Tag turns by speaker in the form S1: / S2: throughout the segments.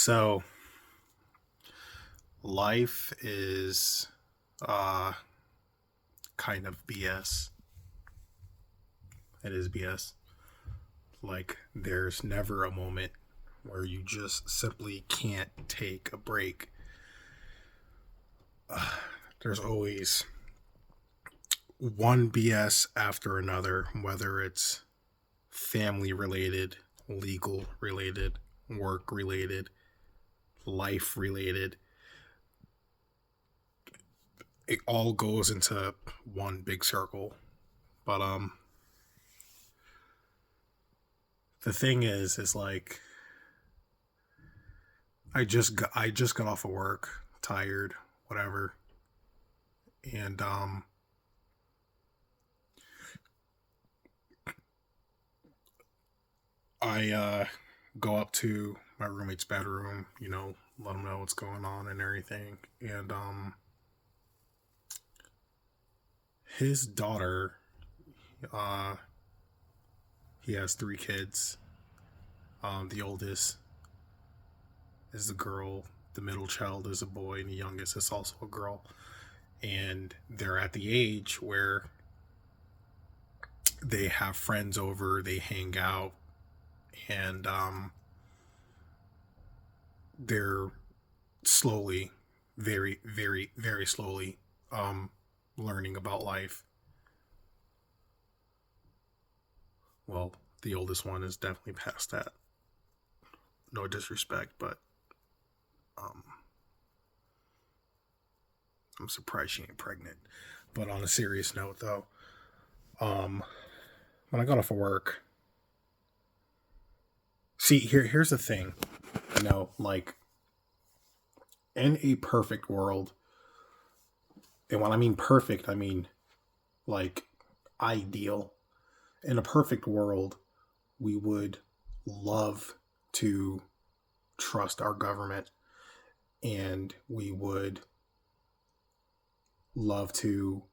S1: So, life is uh kind of BS. It is BS. Like there's never a moment where you just simply can't take a break. There's always one BS after another, whether it's family related, legal related, work related, life related. It all goes into one big circle. But the thing is like I just got off of work, tired, whatever, and I go up to my roommate's bedroom, let him know what's going on and everything, and his daughter, uh, he has three kids. The oldest is a girl, the middle child is a boy, and the youngest is also a girl, and they're at the age where they have friends over, they hang out, and they're slowly, very, very, very slowly, um, learning about life. Well, the oldest one is definitely past that. No disrespect, but um, I'm surprised she ain't pregnant. But on a serious note, though, um, when I got off of work, see, here's the thing. Like in a perfect world, and when I mean perfect, I mean like ideal. In a perfect world, we would love to trust our government, and we would love to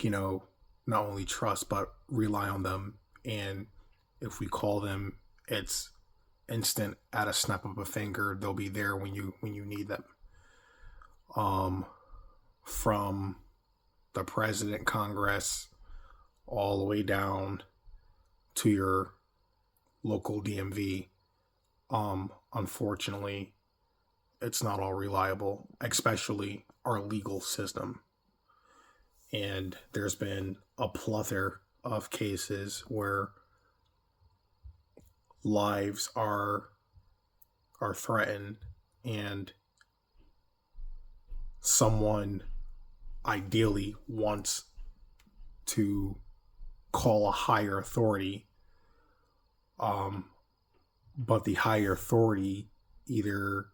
S1: you know not only trust but rely on them, and if we call them, it's instant, at a snap of a finger they'll be there when you need them. um from the president, congress, all the way down to your local DMV. Unfortunately, it's not all reliable, especially our legal system. And there's been a plethora of cases where lives are threatened, and someone ideally wants to call a higher authority, um, but the higher authority either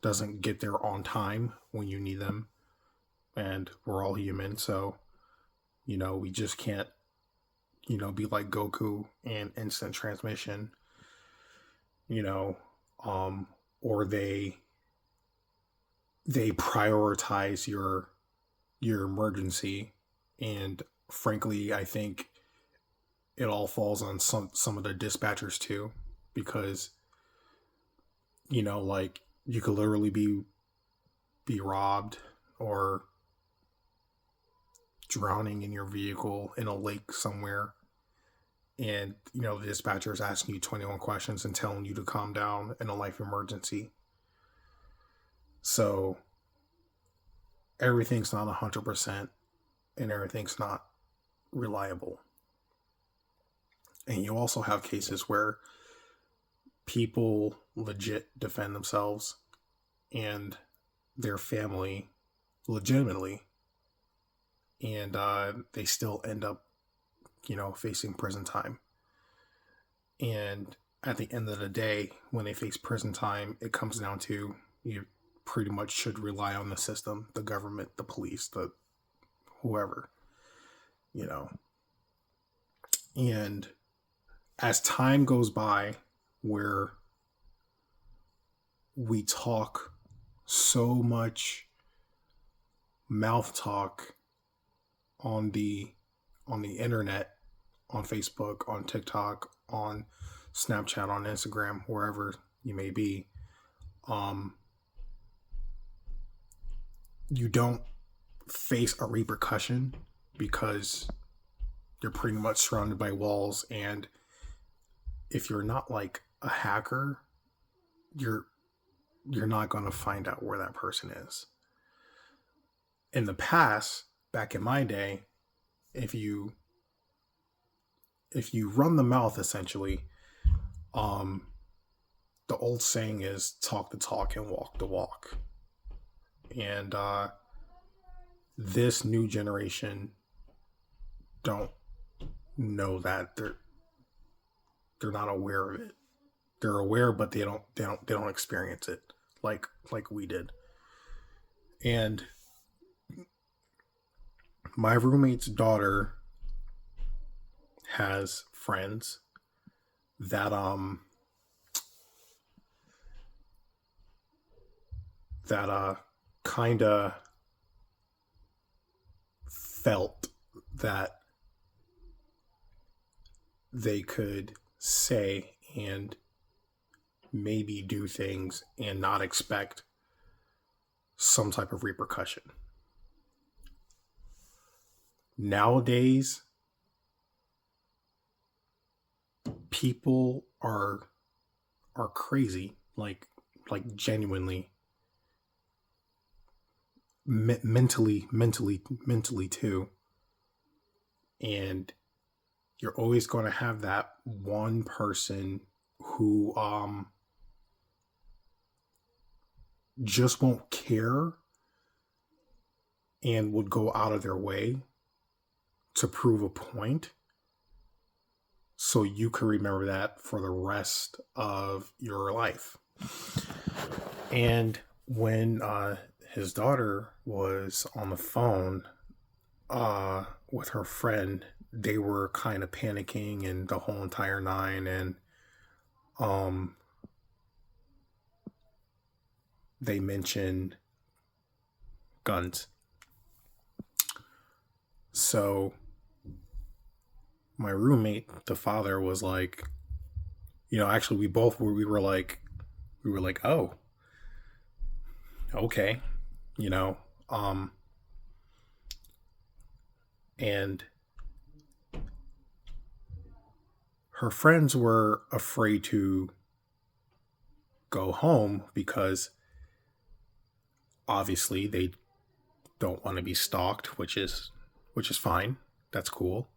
S1: doesn't get there on time when you need them, and we're all human, so we just can't be like Goku and instant transmission, you know, or they prioritize your emergency, and frankly, I think it all falls on some of the dispatchers too, because like you could literally be robbed or drowning in your vehicle in a lake somewhere, and the dispatcher is asking you 21 questions and telling you to calm down in a life emergency. So everything's not 100%, and everything's not reliable. And you also have cases where people legit defend themselves and their family legitimately, and they still end up facing prison time. And at the end of the day, when they face prison time, it comes down to, you pretty much should rely on the system, the government, the police, the whoever, you know. And as time goes by, where we talk so much mouth talk on the internet, on Facebook, on TikTok, on Snapchat, on Instagram, wherever you may be, um, you don't face a repercussion because you're pretty much surrounded by walls. And if you're not like a hacker, you're not going to find out where that person is. In the past, back in my day, if you run the mouth, essentially, the old saying is talk the talk and walk the walk. And this new generation don't know that. They're not aware of it. They're aware, but they don't experience it like we did. And my roommate's daughter has friends that kind of felt that they could say and maybe do things and not expect some type of repercussion. Nowadays, people are crazy, like genuinely, mentally too. And you're always going to have that one person who just won't care and would go out of their way to prove a point, so you can remember that for the rest of your life. And when his daughter was on the phone with her friend, they were kind of panicking and the whole entire nine. And they mentioned guns. So my roommate, the father, was like, actually we were like, oh, okay, and her friends were afraid to go home because obviously they don't want to be stalked, which is fine. That's cool.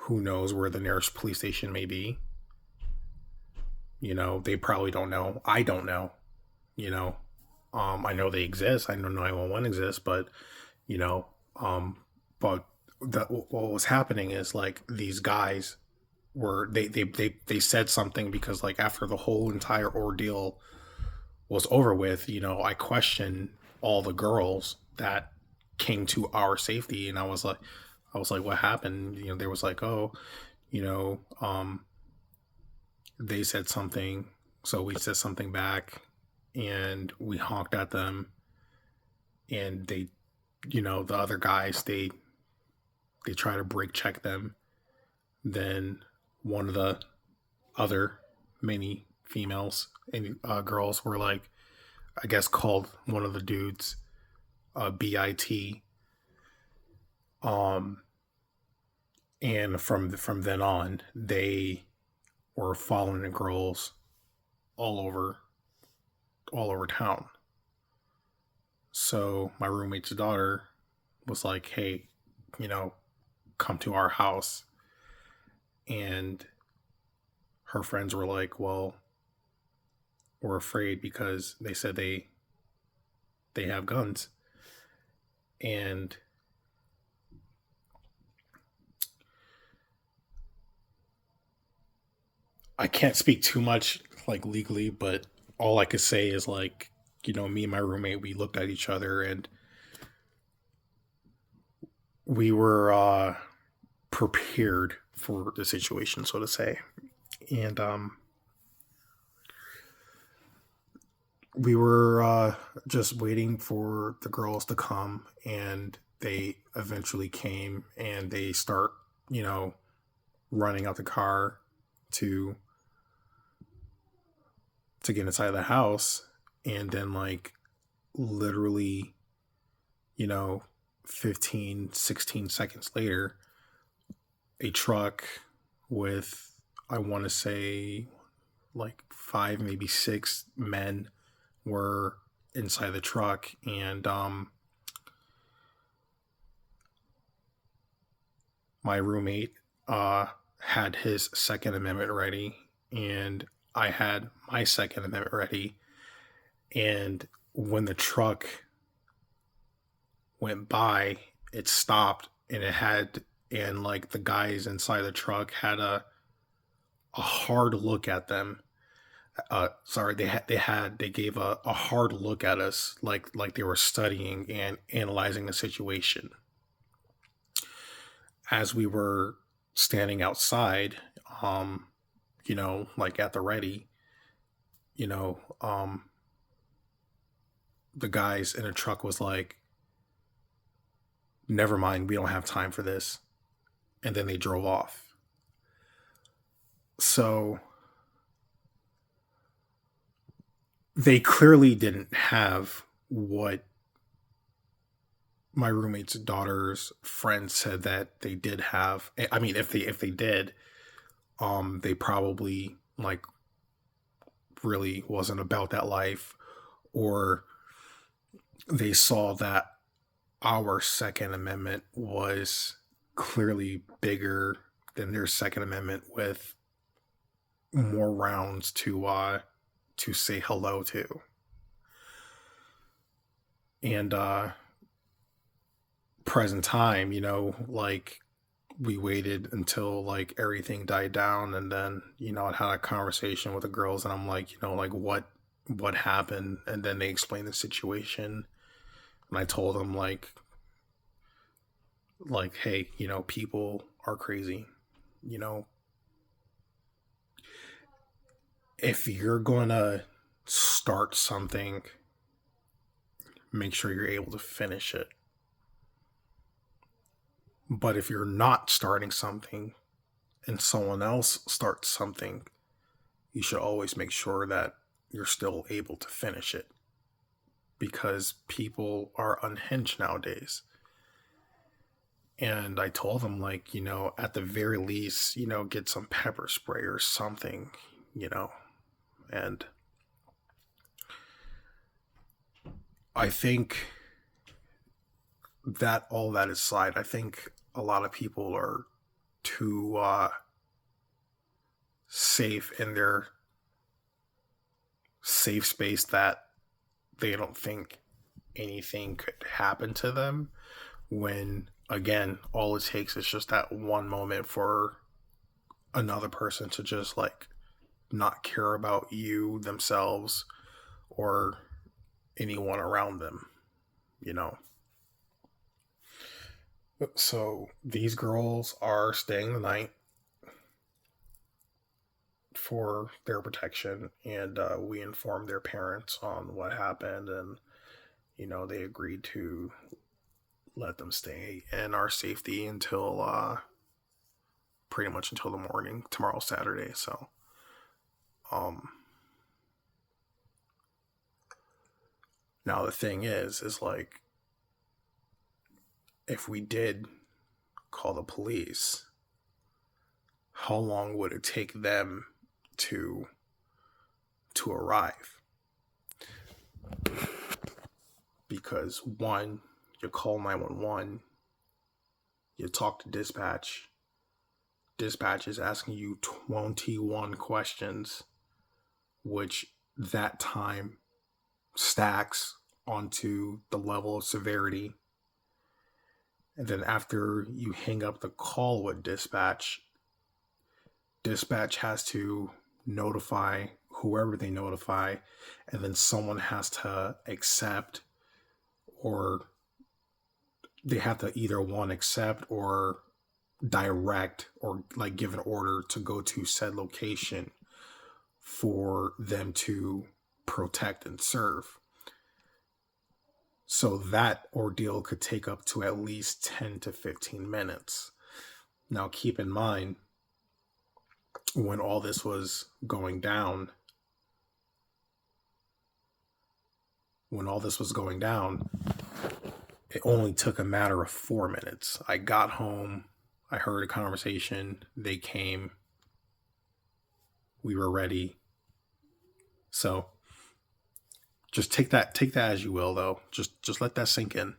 S1: Who knows where the nearest police station may be? They probably don't know. I don't know. I know they exist. I know 911 exists, but but what was happening is like these guys were they said something because like after the whole entire ordeal was over with, I questioned all the girls that came to our safety, and I was like, what happened? There was like, oh, they said something, so we said something back, and we honked at them, and they, the other guys, they try to brake check them. Then one of the other many females and girls were like, I guess called one of the dudes BIT. And from then on, they were following the girls all over town. So my roommate's daughter was like, hey, come to our house. And her friends were like, well, we're afraid because they said they have guns. And I can't speak too much like legally, but all I could say is like, me and my roommate, we looked at each other and we were prepared for the situation, so to say. And we were just waiting for the girls to come, and they eventually came, and they start, running out the car to get inside the house, and then like literally, 15, 16 seconds later, a truck with, I want to say, like 5, maybe 6 men were inside the truck, and my roommate had his Second Amendment ready, and I had my Second Amendment ready. And when the truck went by, it stopped, and like the guys inside the truck had a hard look at them. Sorry, they gave a hard look at us, like they were studying and analyzing the situation. As we were standing outside, like at the ready, the guys in the truck was like, never mind, we don't have time for this. And then they drove off. So they clearly didn't have what my roommate's daughter's friend said that they did have. I mean, if they did, they probably like really wasn't about that life, or they saw that our Second Amendment was clearly bigger than their Second Amendment, with more rounds to say hello to. And present time, like we waited until like everything died down, and then I had a conversation with the girls, and I'm like, like what happened, and then they explained the situation, and I told them like hey, people are crazy. If you're gonna start something, make sure you're able to finish it. But if you're not starting something and someone else starts something, you should always make sure that you're still able to finish it, because people are unhinged nowadays. And I told them, like, at the very least, get some pepper spray or something, and I think that all that aside, I think a lot of people are too safe in their safe space that they don't think anything could happen to them, when again, all it takes is just that one moment for another person to just like not care about you, themselves, or anyone around them, So these girls are staying the night for their protection, and we informed their parents on what happened, and they agreed to let them stay in our safety until pretty much until the morning tomorrow, Saturday. So now the thing is like, if we did call the police, how long would it take them to arrive? Because one, you call 911, you talk to dispatch. Dispatch is asking you 21 questions, which that time stacks onto the level of severity. And then after you hang up the call with dispatch, dispatch has to notify whoever they notify, and then someone has to accept, or they have to either one, accept or direct, or like give an order to go to said location for them to protect and serve. So that ordeal could take up to at least 10 to 15 minutes. Now keep in mind, when all this was going down, it only took a matter of 4 minutes. I got home, I heard a conversation, they came, we were ready. So just take that as you will, though. Just let that sink in.